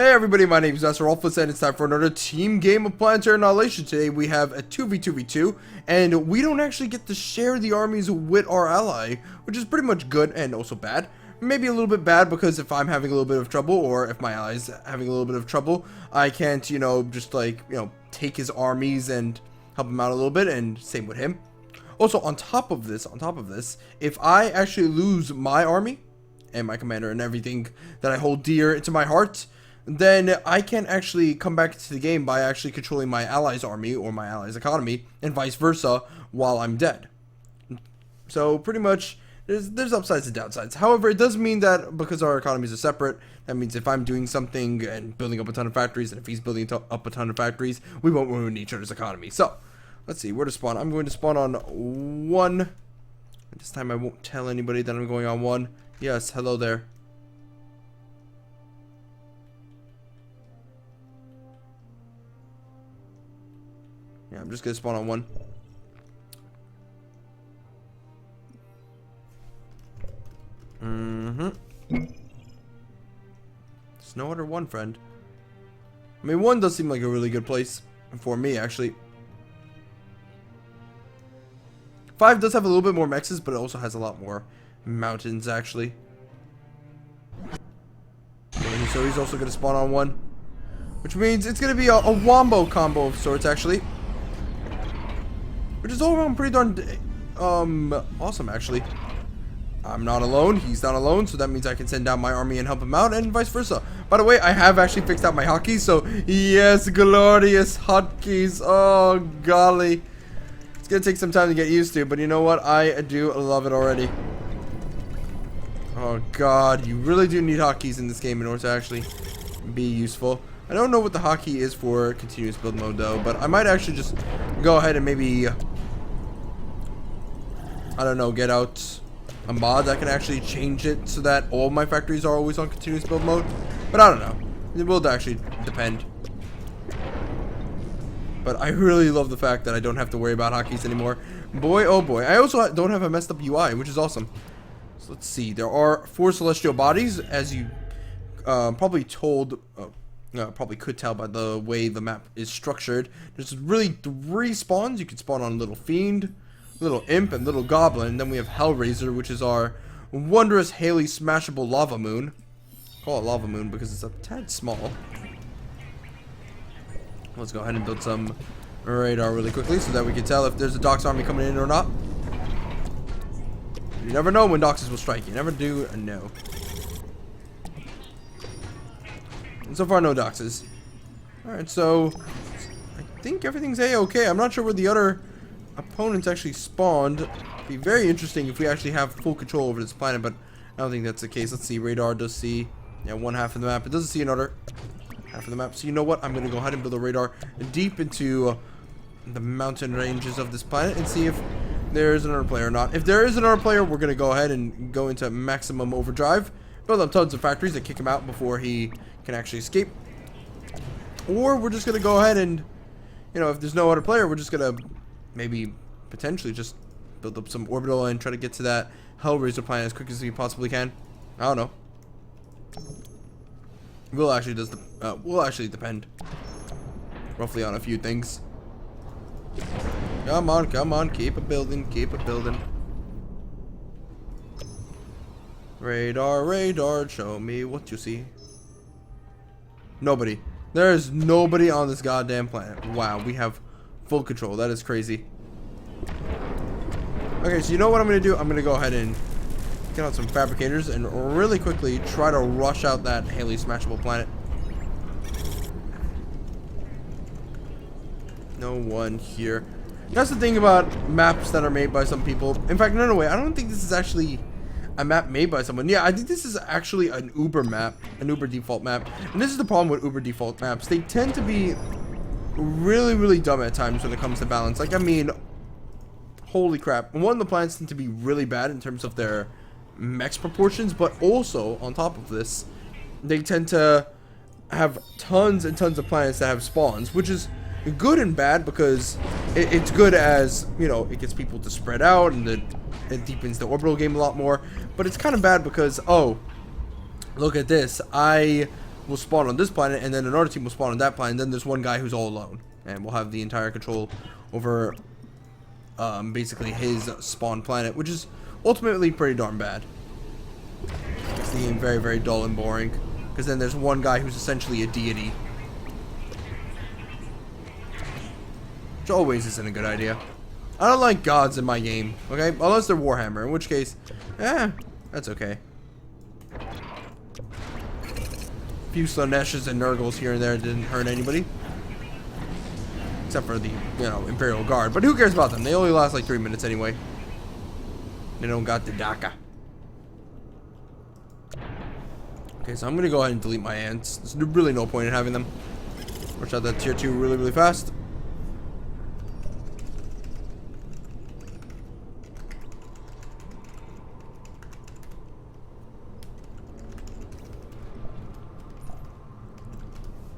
Hey everybody, my name is Masterofroflness and it's time for another team game of Planetary Annihilation. Today we have a 2v2v2 and we don't actually get to share the armies with our ally, which is pretty much good and also bad. Maybe a little bit bad because if I'm having a little bit of trouble or if my ally's having a little bit of trouble, I can't, just take his armies and help him out a little bit, and same with him. Also, on top of this, if I actually lose my army and my commander and everything that I hold dear to my heart, then I can actually come back to the game by actually controlling my ally's army or my ally's economy and vice versa while I'm dead. So pretty much there's upsides and downsides. However, it does mean that because our economies are separate, that means if I'm doing something and building up a ton of factories, and if he's building up a ton of factories, we won't ruin each other's economy. So let's see where to spawn. I'm going to spawn on 1. This time I won't tell anybody that I'm going on 1. Yes, hello there. Yeah, I'm just gonna spawn on 1. There's no other 1, friend. I mean, 1 does seem like a really good place for me, actually. 5 does have a little bit more mexes, but it also has a lot more mountains, actually. And so he's also gonna spawn on 1, which means it's gonna be a wombo combo of sorts, actually. Which is all around pretty darn awesome, actually. I'm not alone, he's not alone, so that means I can send down my army and help him out, and vice versa. By the way, I have actually fixed out my hotkeys, so yes, glorious hotkeys. Oh, golly. It's gonna take some time to get used to, but you know what? I do love it already. Oh, God, you really do need hotkeys in this game in order to actually be useful. I don't know what the hotkey is for continuous build mode, though, but I might actually just go ahead and maybe, I don't know, get out a mod that can actually change it so that all my factories are always on continuous build mode. But I don't know. It will actually depend. But I really love the fact that I don't have to worry about hotkeys anymore. Boy, oh boy. I also don't have a messed up UI, which is awesome. So let's see. There are 4 celestial bodies, as you probably probably could tell by the way the map is structured. There's really 3 spawns. You can spawn on Little Fiend, Little Imp, and Little Goblin. And then we have Hellraiser, which is our wondrous Halley smashable lava moon. Call it lava moon because it's a tad small. Let's go ahead and build some radar really quickly so that we can tell if there's a Dox army coming in or not. You never know when Doxes will strike. You never do know. And so far, no Doxes. Alright, so I think everything's A-okay. I'm not sure where the other opponents actually spawned. It'd be very interesting if we actually have full control over this planet, but I don't think that's the case. Let's see. Radar does see, yeah, 1/2 of the map. It doesn't see another half of the map. So you know what? I'm going to go ahead and build a radar deep into the mountain ranges of this planet and see if there is another player or not. If there is another player, we're going to go ahead and go into maximum overdrive. Build up tons of factories that kick him out before he can actually escape. Or we're just going to go ahead and, if there's no other player, we're just going to maybe potentially just build up some orbital and try to get to that Hellraiser planet as quick as we possibly can. I don't know. Will actually depend roughly on a few things. Come on, keep it building, Radar, show me what you see. Nobody. There is nobody on this goddamn planet. Wow, we have full control. That is crazy. Okay, so you know what I'm going to do? I'm going to go ahead and get out some fabricators and really quickly try to rush out that Halley smashable planet. No one here. That's the thing about maps that are made by some people. In fact, no, wait. I don't think this is actually a map made by someone. Yeah, I think this is actually an Uber map, an Uber default map. And this is the problem with Uber default maps. They tend to be really, really dumb at times when it comes to balance. Like, I mean, holy crap. One, the planets tend to be really bad in terms of their mech proportions, but also, on top of this, they tend to have tons and tons of planets that have spawns, which is good and bad because it's good as, it gets people to spread out and it deepens the orbital game a lot more, but it's kind of bad because, oh, look at this, I will spawn on this planet, and then another team will spawn on that planet, and then there's one guy who's all alone. And we'll have the entire control over basically his spawn planet, which is ultimately pretty darn bad. Makes the game very, very dull and boring, because then there's one guy who's essentially a deity. Which always isn't a good idea. I don't like gods in my game, okay? Unless they're Warhammer, in which case, that's okay. A few Slaneshes and Nurgles here and there didn't hurt anybody. Except for the, Imperial Guard. But who cares about them? They only last like 3 minutes anyway. They don't got the DACA. Okay, so I'm going to go ahead and delete my ants. There's really no point in having them. Rush out that tier 2 really, really fast.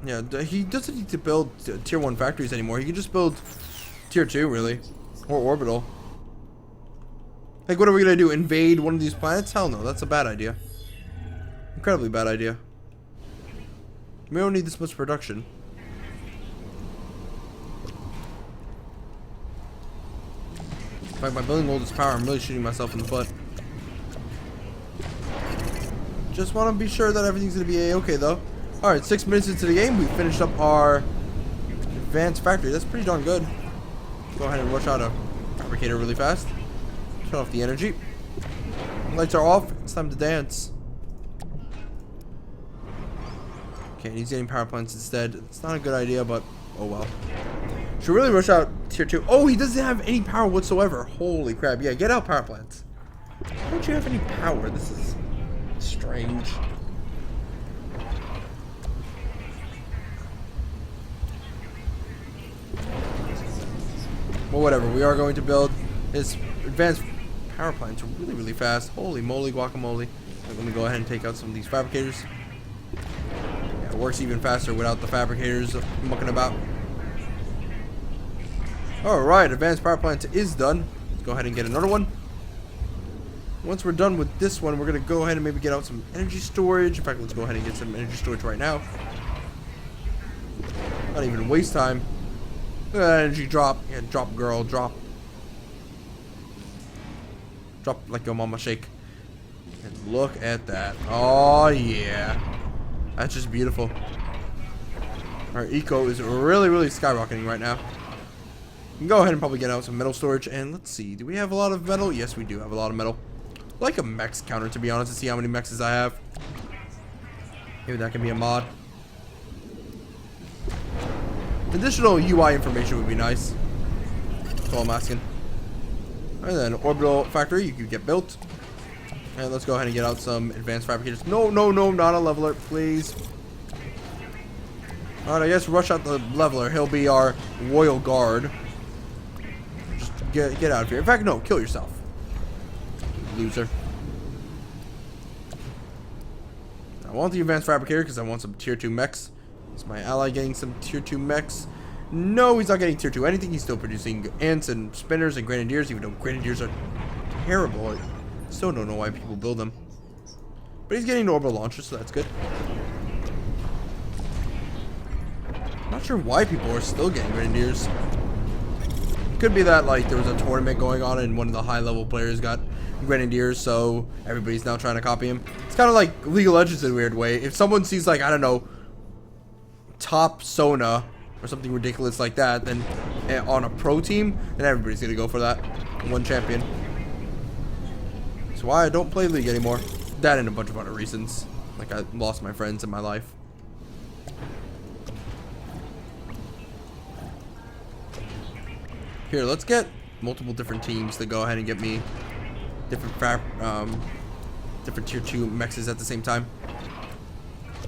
Yeah, he doesn't need to build tier 1 factories anymore. He can just build tier 2, really. Or orbital. Like, what are we going to do? Invade one of these planets? Hell no, that's a bad idea. Incredibly bad idea. We don't need this much production. In fact, by building all this power, I'm really shooting myself in the butt. Just want to be sure that everything's going to be a-okay, though. Alright, 6 minutes into the game, we finished up our advanced factory. That's pretty darn good. Go ahead and rush out a fabricator really fast. Turn off the energy. Lights are off. It's time to dance. Okay, and he's getting power plants instead. It's not a good idea, but oh well. Should really rush out tier 2. Oh, he doesn't have any power whatsoever. Holy crap. Yeah, get out power plants. Why don't you have any power? This is strange. Well, whatever. We are going to build his advanced power plants really, really fast. Holy moly, guacamole. I'm going to go ahead and take out some of these fabricators. Yeah, it works even faster without the fabricators mucking about. Alright, advanced power plant is done. Let's go ahead and get another one. Once we're done with this one, we're going to go ahead and maybe get out some energy storage. In fact, let's go ahead and get some energy storage right now. Not even waste time. Energy drop. Yeah, drop, girl, drop. Drop like your mama shake. And look at that. Oh, yeah. That's just beautiful. Our eco is really, really skyrocketing right now. We can go ahead and probably get out some metal storage. And let's see. Do we have a lot of metal? Yes, we do have a lot of metal. I like a mechs counter, to be honest, to see how many mechs I have. Maybe that can be a mod. Additional UI information would be nice. That's all I'm asking. And then orbital factory, you could get built. And let's go ahead and get out some advanced fabricators. No, no, no, not a leveler, please. Alright, I guess rush out the leveler. He'll be our royal guard. Just get out of here. In fact, no, kill yourself. Loser. I want the advanced fabricator because I want some tier 2 mechs. Is my ally getting some tier 2 mechs? No, he's not getting tier 2 anything. He's still producing ants and spinners and grenadiers, even though grenadiers are terrible. I still don't know why people build them. But he's getting orbital launchers, so that's good. Not sure why people are still getting grenadiers. It could be that, like, there was a tournament going on and one of the high-level players got grenadiers, so everybody's now trying to copy him. It's kind of like League of Legends in a weird way. If someone sees, like, I don't know, top Sona or something ridiculous like that, then on a pro team, then everybody's gonna go for that one champion. That's why I don't play League anymore. That and a bunch of other reasons, like I lost my friends in my life. Here, let's get multiple different teams to go ahead and get me different different tier 2 mechs at the same time.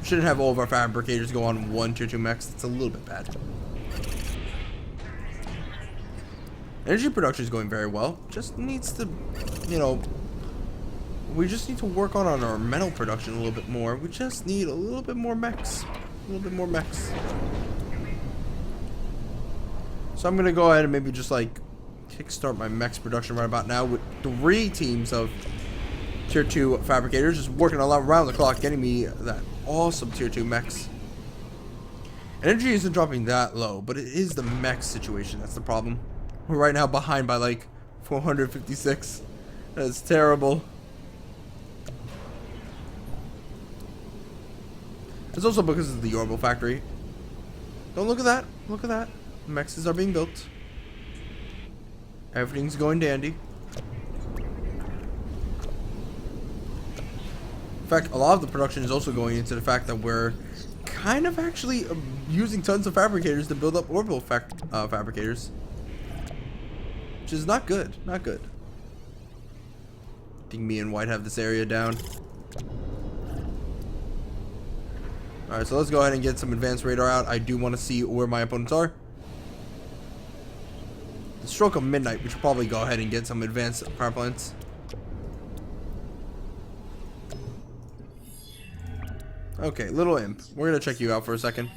Shouldn't have all of our fabricators go on one tier 2 mechs. It's a little bit bad. Energy production is going very well. Just needs to, we just need to work on our metal production a little bit more. We just need a little bit more mechs. A little bit more mechs. So I'm going to go ahead and maybe just like kickstart my mechs production right about now with 3 teams of tier 2 fabricators just working a lot around the clock, getting me that awesome tier 2 mechs. Energy isn't dropping that low, but it is the mech situation that's the problem. We're right now behind by like 456. That's terrible. It's also because of the Orbital factory. Don't look at that. Look at that. Mechs are being built. Everything's going dandy. In fact, a lot of the production is also going into the fact that we're kind of actually using tons of fabricators to build up orbital fabricators. Which is not good. Not good. I think me and White have this area down. Alright, so let's go ahead and get some advanced radar out. I do want to see where my opponents are. The stroke of midnight, we should probably go ahead and get some advanced power plants. Okay, little imp. We're gonna check you out for a second.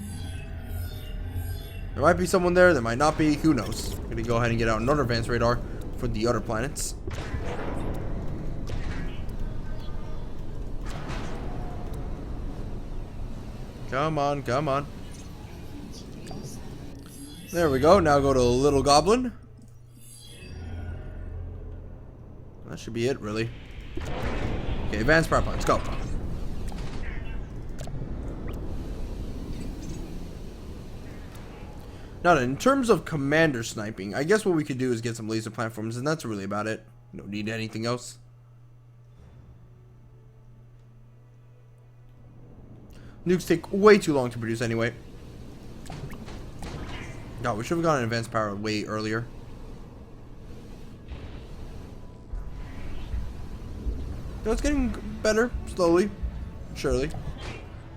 There might be someone there, there might not be, who knows. I'm gonna go ahead and get out another advanced radar for the other planets. Come on, come on. There we go. Now go to Little Goblin. That should be it, really. Okay, advanced power plants, go. Now then, in terms of commander sniping, I guess what we could do is get some laser platforms, and that's really about it. We don't need anything else. Nukes take way too long to produce anyway. God, we should have gotten advanced power way earlier. No, it's getting better, slowly, surely.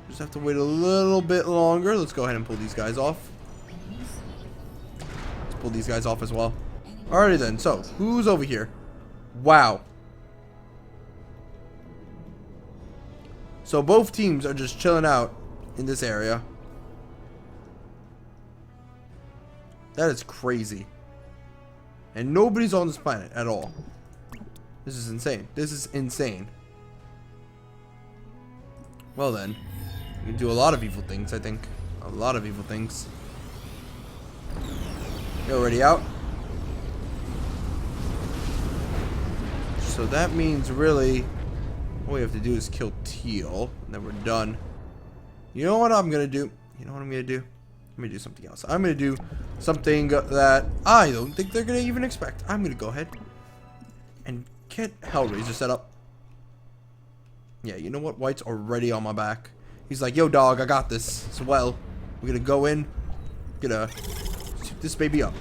Just have to wait a little bit longer. Let's go ahead and pull these guys off. Let's pull these guys off as well. Alrighty then, so, who's over here? Wow. So both teams are just chilling out in this area. That is crazy. And nobody's on this planet at all. This is insane. This is insane. Well then, we can do a lot of evil things, I think. A lot of evil things. You're already out. So that means really all we have to do is kill Teal, and then we're done. You know what I'm gonna do? You know what I'm gonna do? I'm gonna do something else. I'm gonna do something that I don't think they're gonna even expect. I'm gonna go ahead and get Hellraiser set up. Yeah, you know what? White's already on my back. He's like, yo dog, I got this as well. We're gonna go in, gonna shoot this baby up.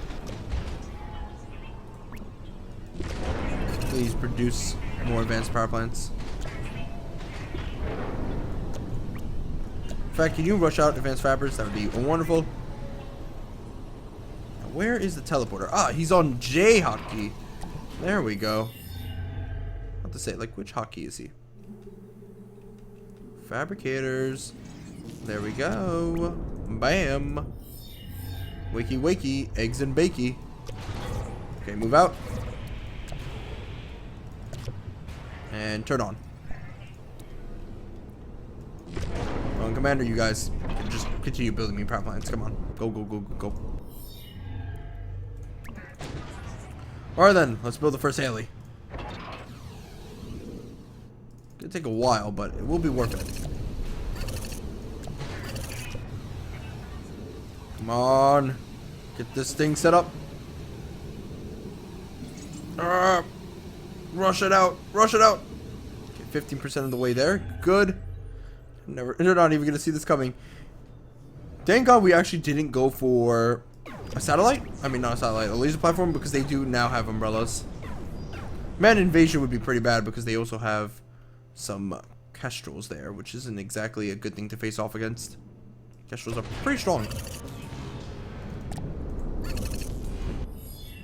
Please produce more advanced power plants. In fact, can you rush out advanced fabrics? That would be wonderful. Now, where is the teleporter? Ah, he's on J hotkey. There we go. What to say? Like, which hotkey is he? Fabricators. There we go. Bam. Wakey wakey. Eggs and bakey. Okay, move out. And turn on. Commander, you guys can just continue building me power plants. Come on. Go, go, go, go, go. Alright then, let's build the first Halley. It'll take a while, but it will be worth it. Come on. Get this thing set up. Rush it out. Rush it out. Okay, 15% of the way there. Good. They're not even going to see this coming. Thank God we actually didn't go for a satellite. I mean, not a satellite, a laser platform, because they do now have umbrellas. Man, invasion would be pretty bad because they also have some Kestrels there, which isn't exactly a good thing to face off against. Kestrels are pretty strong.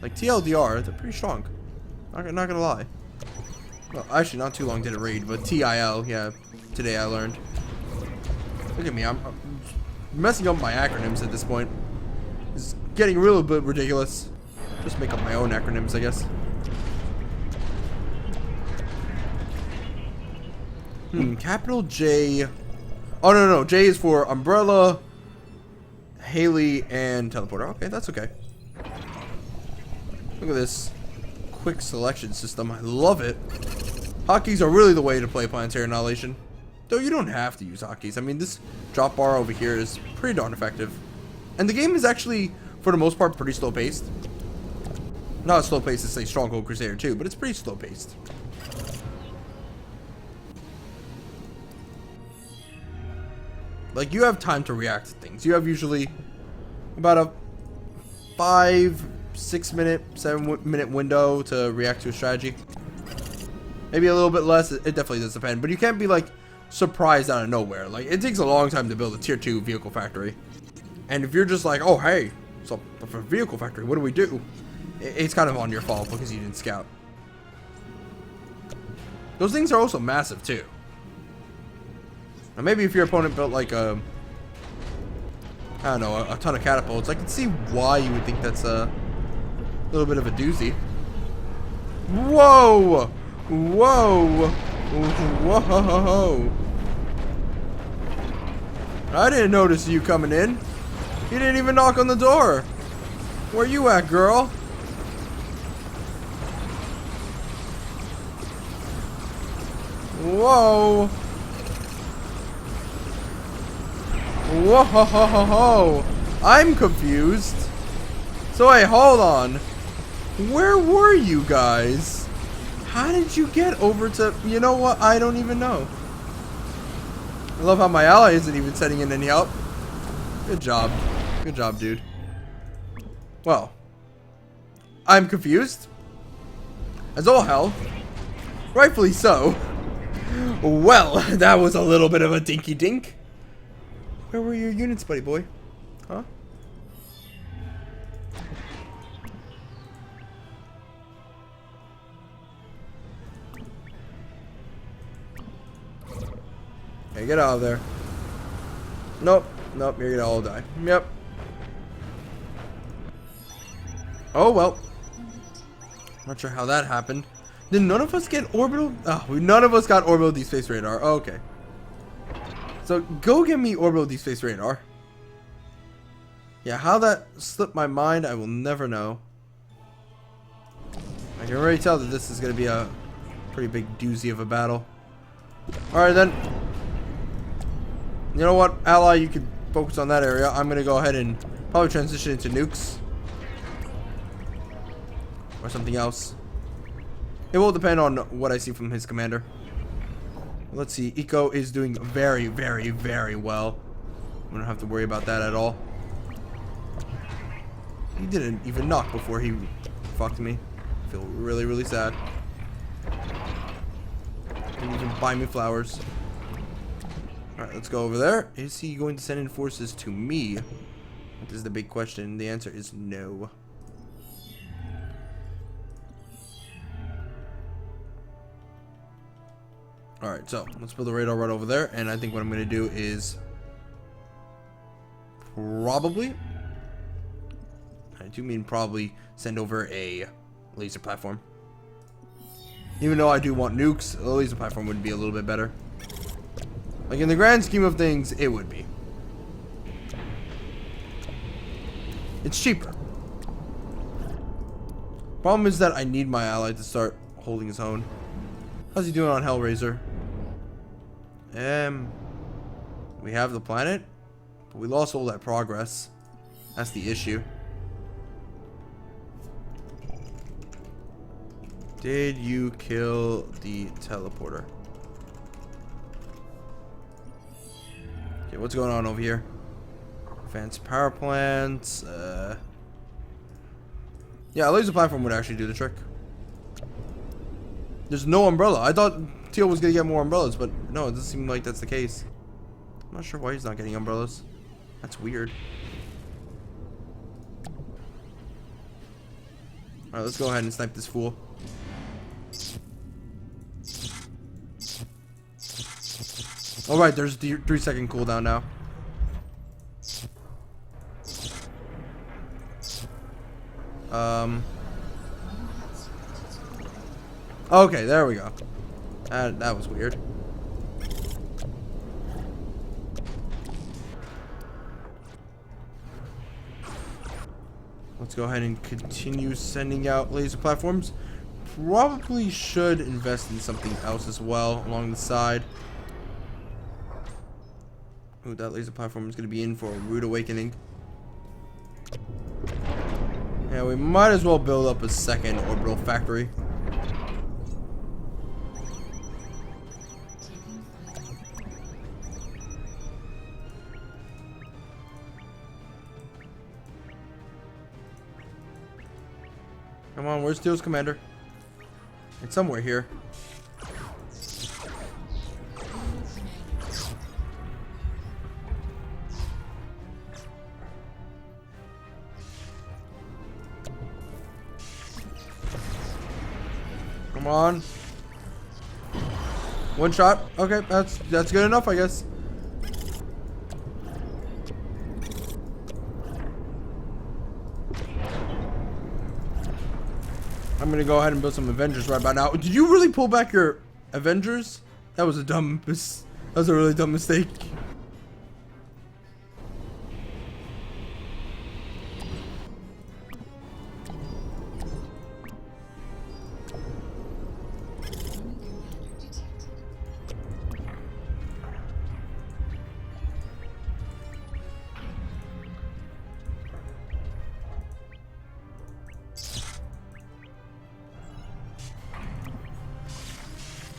Like TLDR, they're pretty strong. Not gonna lie. Well, actually, not too long did it raid, but TIL, yeah, today I learned. Look at me, I'm messing up my acronyms at this point. It's getting a little bit ridiculous. Just make up my own acronyms, I guess. Capital J. Oh, no. J is for umbrella, Halley, and teleporter. Okay, that's okay. Look at this quick selection system. I love it. Hotkeys are really the way to play Planetary Annihilation. Though you don't have to use hotkeys. I mean, this drop bar over here is pretty darn effective. And the game is actually, for the most part, pretty slow paced. Not as slow paced as, say, Stronghold Crusader 2, but it's pretty slow paced. Like, you have time to react to things. You have usually about a 5-6 minute, 7-minute window to react to a strategy. Maybe a little bit less. It definitely does depend. But you can't be, like, surprised out of nowhere. Like, it takes a long time to build a tier 2 vehicle factory. And if you're just like, oh, hey, so for vehicle factory, what do we do? It's kind of on your fault because you didn't scout. Those things are also massive, too. Now, maybe if your opponent built, like, I don't know, a ton of catapults, I can see why you would think that's a little bit of a doozy. Whoa! Whoa! Whoa! I didn't notice you coming in. You didn't even knock on the door. Where you at, girl? Whoa! Whoa! I'm confused. So wait, hold on. Where were you guys? How did you get over to... You know what? I don't even know. I love how my ally isn't even sending in any help. Good job. Good job, dude. Well, I'm confused. As all hell. Rightfully so. Well, that was a little bit of a dinky dink. Where were your units, buddy boy? Huh? Hey, get out of there. Nope. Nope, you're gonna all die. Yep. Oh, well. Not sure how that happened. Did none of us get orbital? Oh, none of us got orbital deep space radar. Oh, okay. So, go get me orbital deep space radar. Yeah, how that slipped my mind, I will never know. I can already tell that this is going to be a pretty big doozy of a battle. Alright, then. You know what, ally, you can focus on that area. I'm going to go ahead and probably transition into nukes. Or something else. It will depend on what I see from his commander. Let's see. Eco is doing very, very, very well. I don't have to worry about that at all. He didn't even knock before he fucked me. I feel really, really sad. Didn't even buy me flowers. Alright, let's go over there. Is he going to send in forces to me? That is the big question. The answer is no. Alright, so let's build a radar right over there. And I think what I'm going to do is probably, I do mean probably, send over a laser platform. Even though I do want nukes, a laser platform would be a little bit better. Like, in the grand scheme of things, it would be. It's cheaper. Problem is that I need my ally to start holding his own. How's he doing on Hellraiser? We have the planet, but we lost all that progress. That's the issue. Did you kill the teleporter? Okay, what's going on over here? Advanced power plants. Yeah, a laser platform would actually do the trick. There's no umbrella. I thought Teal was gonna get more umbrellas, but no, it doesn't seem like that's the case. I'm not sure why he's not getting umbrellas. That's weird. Alright, let's go ahead and snipe this fool. Alright, there's the 3-second cooldown now. Okay, there we go. That was weird. Let's go ahead and continue sending out laser platforms. Probably should invest in something else as well along the side. Ooh, that laser platform is going to be in for a rude awakening. Yeah, we might as well build up a second orbital factory. Come on, where's Teal's commander? It's somewhere here. Come on. One shot. Okay, that's good enough, I guess. I'm gonna go ahead and build some Avengers right about now. Did you really pull back your Avengers? That was a really dumb mistake.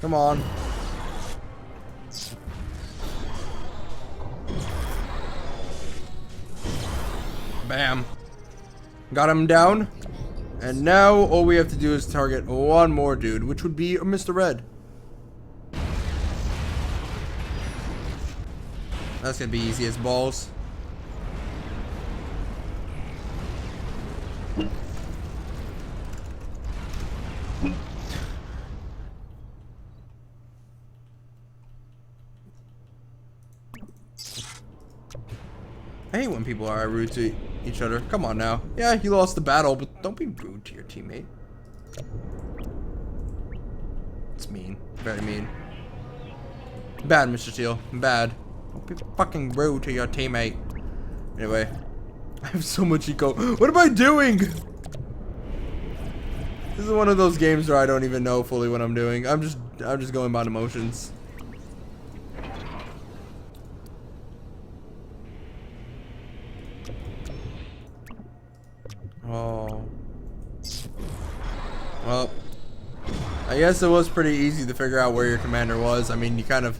Come on. Bam. Got him down. And now all we have to do is target one more dude, which would be Mr. Red. That's gonna be easy as balls. I hate when people are rude to each other. Come on now. Yeah, you lost the battle, but don't be rude to your teammate. It's mean. Very mean. Bad, Mr. Teal. Bad. Don't be fucking rude to your teammate. Anyway. I have so much eco. What am I doing? This is one of those games where I don't even know fully what I'm doing. I'm just going by emotions. Oh. Well, I guess it was pretty easy to figure out where your commander was. I mean, you kind of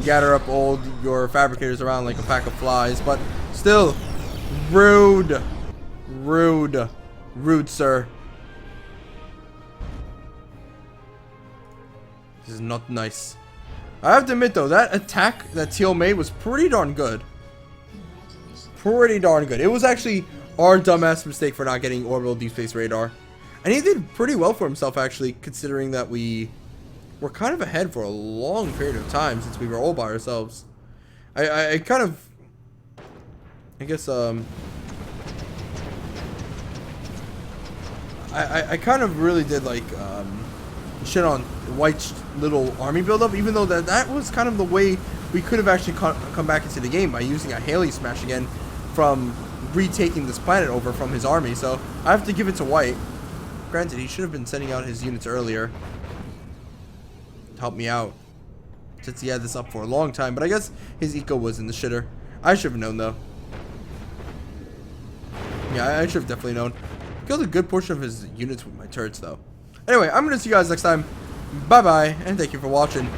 gather up all your fabricators around like a pack of flies, but still, rude. Rude. Rude, sir. This is not nice. I have to admit, though, that attack that Teal made was pretty darn good. Pretty darn good. It was actually our dumbass mistake for not getting orbital deep space radar, and he did pretty well for himself, actually, considering that we were kind of ahead for a long period of time since we were all by ourselves. I kind of, I guess, I kind of really did like shit on White's little army buildup, even though that was kind of the way we could have actually come back into the game, by using a Halley smash again from retaking this planet over from his army. So I have to give it to White. Granted, he should have been sending out his units earlier to help me out, since he had this up for a long time, but I guess his eco was in the shitter. I should have known, though. Yeah, I should have definitely known. Killed a good portion of his units with my turrets, though. Anyway, I'm gonna see you guys next time. Bye bye, and thank you for watching.